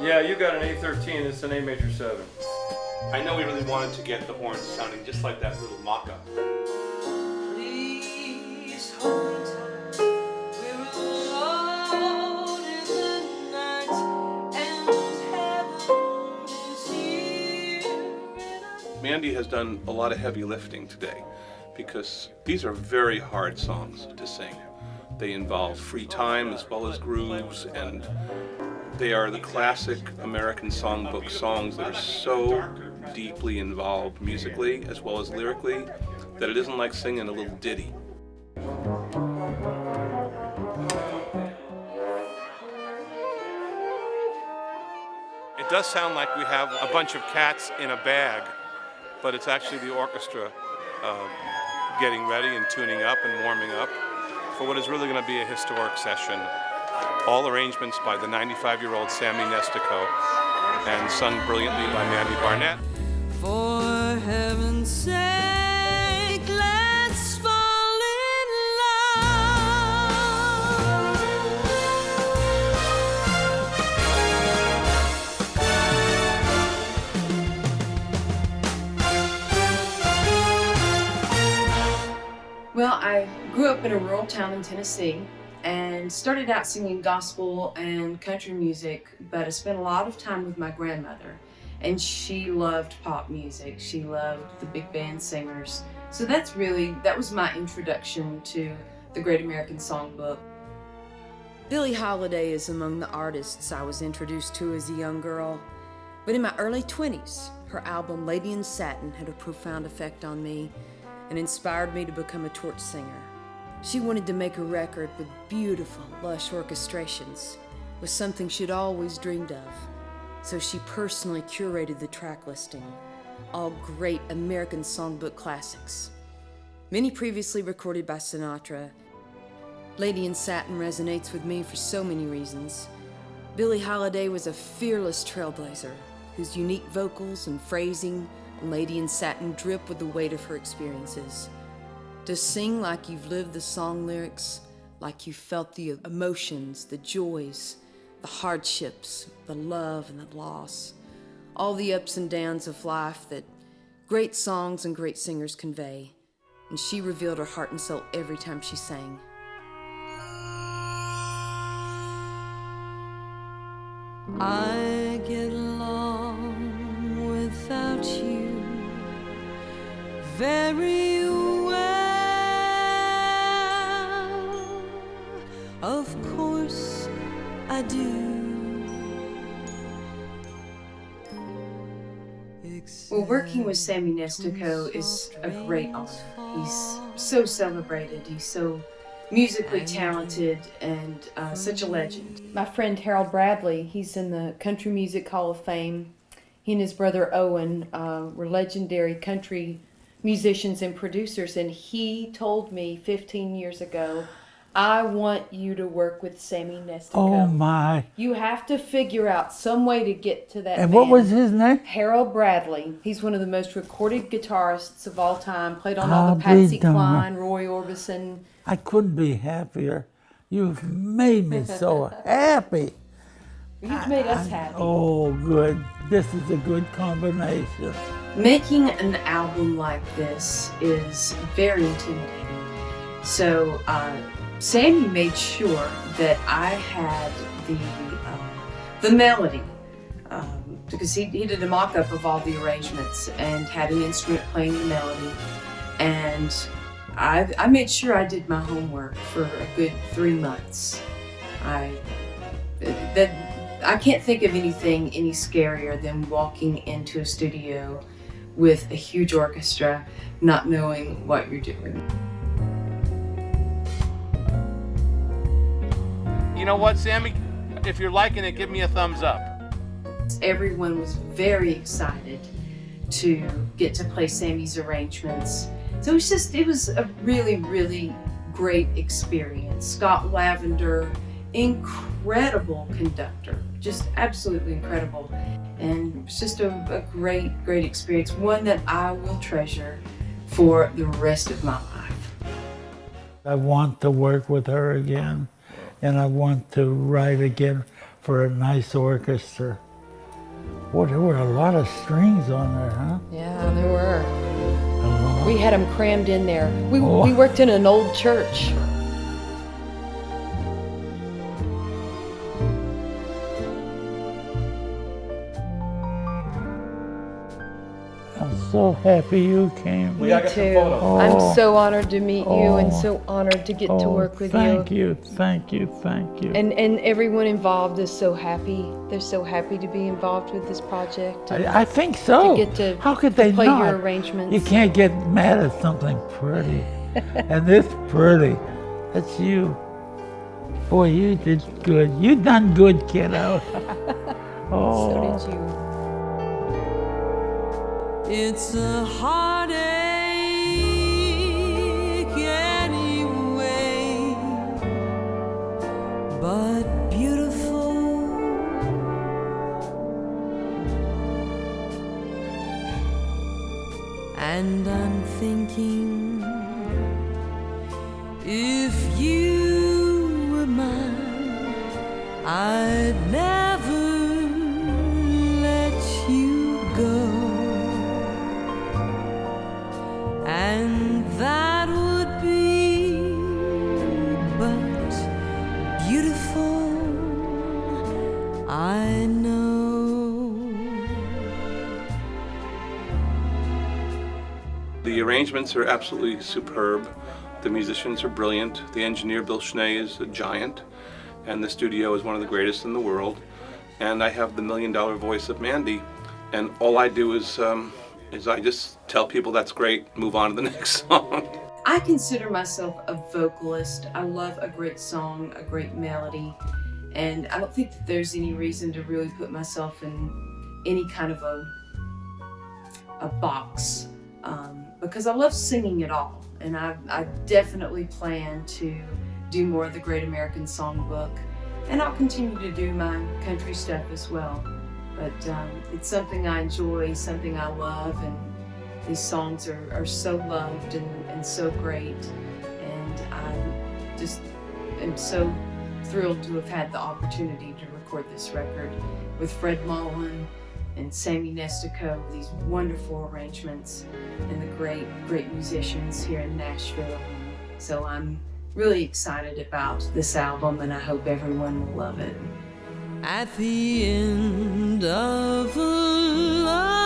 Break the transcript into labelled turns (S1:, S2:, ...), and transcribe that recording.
S1: Yeah, you got an A13, it's an A major 7.
S2: I know we really wanted to get the horns sounding just like that little mock-up.
S3: Please hold me tight. We're alone in the night, and heaven is here.
S2: Mandy has done a lot of heavy lifting today because these are very hard songs to sing. They involve free time as well as grooves, and they are the classic American songbook songs that are so deeply involved musically as well as lyrically that it isn't like singing a little ditty. It does sound like we have a bunch of cats in a bag, but it's actually the orchestra getting ready and tuning up and warming up for what is really going to be a historic session. All arrangements by the 95-year-old Sammy Nestico and sung brilliantly by Mandy Barnett.
S3: For heaven's sake, let's fall in love.
S4: Well, I grew up in a rural town in Tennessee and started out singing gospel and country music, but I spent a lot of time with my grandmother. And she loved pop music. She loved the big band singers. So that was my introduction to the Great American Songbook.
S5: Billie Holiday is among the artists I was introduced to as a young girl. But in my early 20s, her album Lady in Satin had a profound effect on me and inspired me to become a torch singer. She wanted to make a record with beautiful, lush orchestrations, was something she'd always dreamed of. So she personally curated the track listing, all great American songbook classics. Many previously recorded by Sinatra. Lady in Satin resonates with me for so many reasons. Billie Holiday was a fearless trailblazer whose unique vocals and phrasing on Lady in Satin drip with the weight of her experiences. To sing like you've lived the song lyrics, like you felt the emotions, the joys, the hardships, the love and the loss, all the ups and downs of life that great songs and great singers convey. And she revealed her heart and soul every time she sang.
S3: I get along without you very well. Of course I do.
S4: Well, working with Sammy Nestico is a great honor. He's so celebrated. He's so musically talented and such a legend.
S6: My friend Harold Bradley, he's in the Country Music Hall of Fame. He and his brother Owen were legendary country musicians and producers, and he told me 15 years ago, I want you to work with Sammy Nestico.
S7: Oh my.
S6: You have to figure out some way to get to that
S7: And
S6: man.
S7: what was his name?
S6: Harold Bradley. He's one of the most recorded guitarists of all time. Played on all
S7: I'll
S6: the Patsy
S7: be darned.
S6: Cline, Roy Orbison.
S7: I couldn't be happier. You've made me so happy.
S6: You've made us happy.
S7: Oh, good. This is a good combination.
S4: Making an album like this is very intimidating. So Sammy made sure that I had the melody, because he did a mock-up of all the arrangements and had an instrument playing the melody. And I made sure I did my homework for a good 3 months. I can't think of anything any scarier than walking into a studio with a huge orchestra, not knowing what you're doing.
S2: You know what, Sammy? If you're liking it, give me a thumbs up.
S4: Everyone was very excited to get to play Sammy's arrangements. So it was a really, really great experience. Scott Lavender, incredible conductor, just absolutely incredible. And it was just a great, great experience, one that I will treasure for the rest of my life.
S7: I want to work with her again, and I want to write again for a nice orchestra. Boy, there were a lot of strings on there, huh?
S6: Yeah, there were.
S7: A lot.
S6: We had them crammed in there. We
S7: Oh.
S6: worked in an old church.
S7: I'm so happy you came.
S1: We gotta
S6: Me
S1: get some
S6: too.
S1: photos.
S7: Oh.
S6: I'm so honored to meet you and
S7: Oh.
S6: so honored to get to
S7: Oh,
S6: work with
S7: thank
S6: you.
S7: you, thank you, thank you.
S6: And everyone involved is so happy. They're so happy to be involved with this project. And
S7: I think so.
S6: to get to
S7: How could they
S6: play
S7: not?
S6: your arrangements.
S7: You can't get mad at something pretty. And this pretty. That's you. Boy, you did good. You done good, kiddo. Oh.
S6: So did you.
S3: It's a heartache anyway, but beautiful. And I'm thinking, if you were mine, I'd never let you go. And that would be but beautiful, I know.
S2: The arrangements are absolutely superb. The musicians are brilliant. The engineer, Bill Schnee, is a giant. And the studio is one of the greatest in the world. And I have the $1 million voice of Mandy. And all I do is I just tell people that's great, move on to the next song.
S4: I consider myself a vocalist. I love a great song, a great melody, and I don't think that there's any reason to really put myself in any kind of a box, because I love singing it all, and I definitely plan to do more of the Great American Songbook, and I'll continue to do my country stuff as well. But it's something I enjoy, something I love, and these songs are so loved and so great. And I just am so thrilled to have had the opportunity to record this record with Fred Mollin and Sammy Nestico, these wonderful arrangements, and the great musicians here in Nashville. So I'm really excited about this album, and I hope everyone will love it.
S3: At the end of a love